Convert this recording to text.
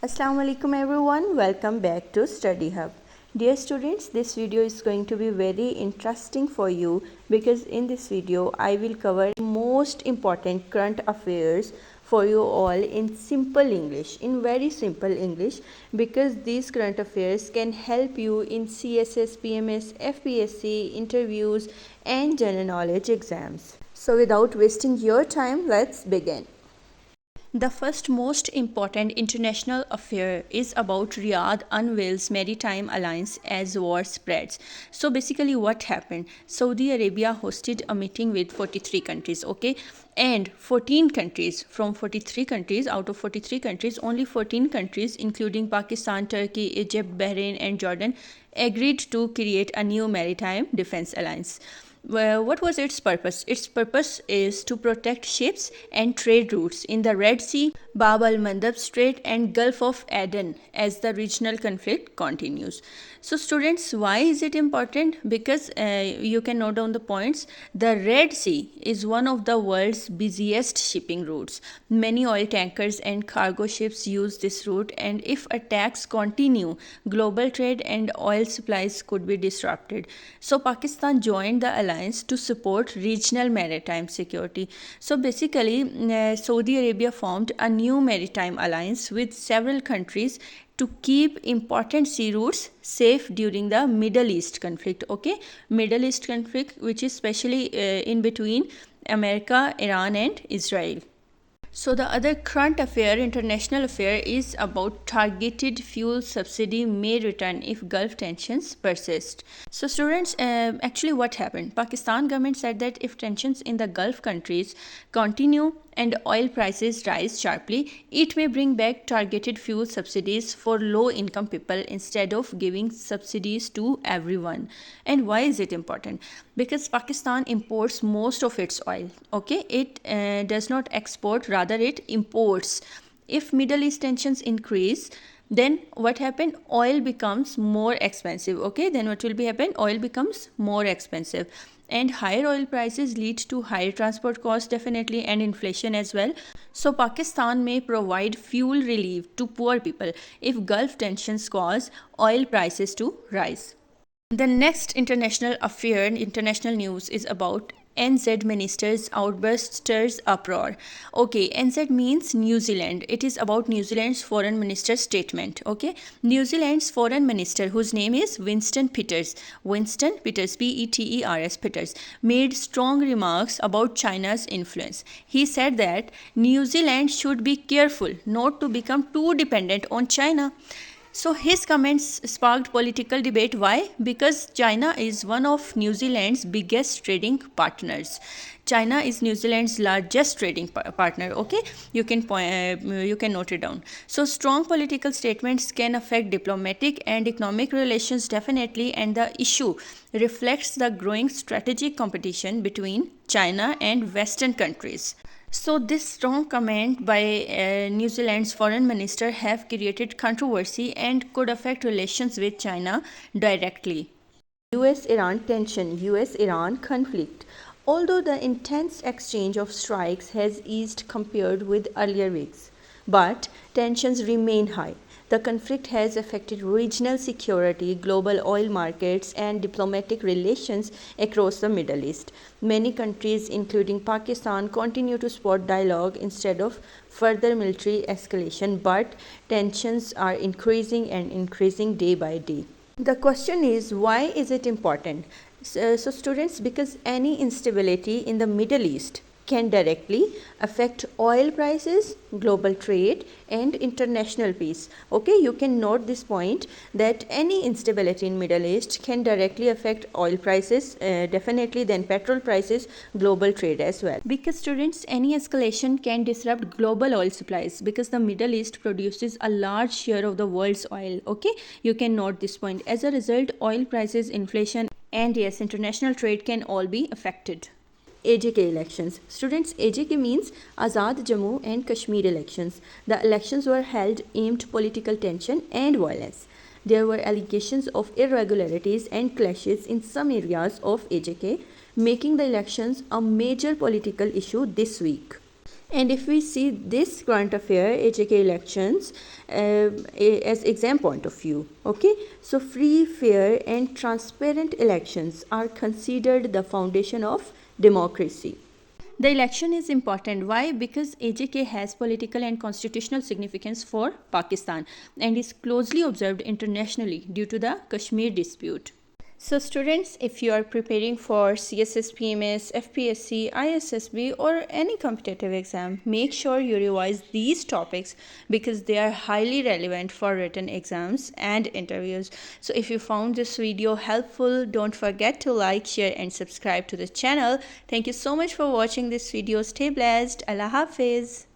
Assalamu alaikum everyone, welcome back to Study Hub. Dear students, this video is going to be very interesting for you because in this video I will cover most important current affairs for you all in simple English, in very simple English, because these current affairs can help you in CSS, PMS, FPSC interviews and general knowledge exams. So without wasting your time, let's begin. The first most important international affair is about Riyadh unveils maritime alliance as war spreads. So basically what happened? Saudi Arabia hosted a meeting with 43 countries, okay? And 14 countries, from 43 countries, out of 43 countries, only 14 countries including Pakistan, Turkey, Egypt, Bahrain and Jordan agreed to create a new maritime defense alliance. Well, what was its purpose? Its purpose is to protect ships and trade routes in the Red Sea, Bab al Mandab Strait, and Gulf of Aden as the regional conflict continues. So, students, why is it important? Because you can note down the points. The Red Sea is one of the world's busiest shipping routes. Many oil tankers and cargo ships use this route, and if attacks continue, global trade and oil supplies could be disrupted. So, Pakistan joined the alliance to support regional maritime security. So, basically, Saudi Arabia formed a new maritime alliance with several countries to keep important sea routes safe during the Middle East conflict. Okay, Middle East conflict, which is especially in between America, Iran, and Israel. So the other current affair, international affair, is about targeted fuel subsidy may return if Gulf tensions persist. So students, actually what happened? Pakistan government said that if tensions in the Gulf countries continue and oil prices rise sharply, it may bring back targeted fuel subsidies for low income people instead of giving subsidies to everyone. And why is it important? Because Pakistan imports most of its oil. Okay, it does not export, rather it imports. If Middle East tensions increase, then what happened? Oil becomes more expensive. Okay, then what will be happen? Oil becomes more expensive, and higher oil prices lead to higher transport costs definitely, and inflation as well. So Pakistan may provide fuel relief to poor people if Gulf tensions cause oil prices to rise. The next international affair, international news, is about NZ minister's outburst stirs uproar. Okay, NZ means New Zealand. It is about New Zealand's foreign minister's statement. Okay, New Zealand's foreign minister, whose name is Winston Peters, Peters, Peters, made strong remarks about China's influence. He said that New Zealand should be careful not to become too dependent on China. So his comments sparked political debate. Why? Because China is one of New Zealand's biggest trading partners. China is New Zealand's largest trading partner. Okay, you can note it down. So strong political statements can affect diplomatic and economic relations definitely, and the issue reflects the growing strategic competition between China and Western countries. So this strong comment by New Zealand's foreign minister have created controversy and could affect relations with China directly. US-Iran tension, US-Iran conflict. Although the intense exchange of strikes has eased compared with earlier weeks, but tensions remain high. The conflict has affected regional security, global oil markets, and diplomatic relations across the Middle East. Many countries, including Pakistan, continue to support dialogue instead of further military escalation, but tensions are increasing and increasing day by day. The question is, why is it important? So students, because any instability in the Middle East can directly affect oil prices, global trade, and international peace. Okay, you can note this point that any instability in Middle East can directly affect oil prices, definitely, then petrol prices, global trade as well. Because students, any escalation can disrupt global oil supplies because the Middle East produces a large share of the world's oil. Okay, you can note this point. As a result, oil prices, inflation, and yes, international trade can all be affected. AJK elections. Students, AJK means Azad Jammu and Kashmir elections. The elections were held aimed political tension and violence. There were allegations of irregularities and clashes in some areas of AJK, making the elections a major political issue this week. And if we see this current affair AJK elections as exam point of view, okay, so free, fair and transparent elections are considered the foundation of democracy. The election is important. Why? Because AJK has political and constitutional significance for Pakistan and is closely observed internationally due to the Kashmir dispute. So students, if you are preparing for CSS, PMS, FPSC, ISSB or any competitive exam, make sure you revise these topics because they are highly relevant for written exams and interviews. So if you found this video helpful, don't forget to like, share and subscribe to the channel. Thank you so much for watching this video. Stay blessed. Allah Hafiz.